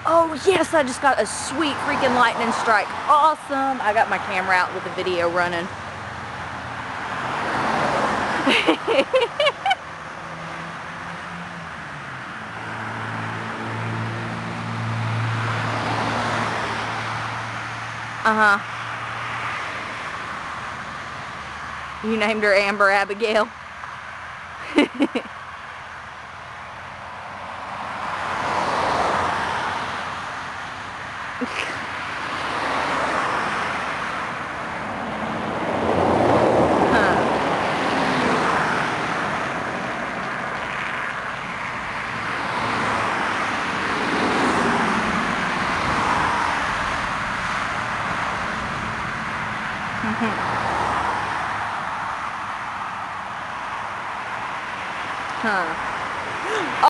Oh yes, I just got a sweet freaking lightning strike. Awesome. I got my camera out with the video running. Uh-huh. You named her Amber Abigail. Huh.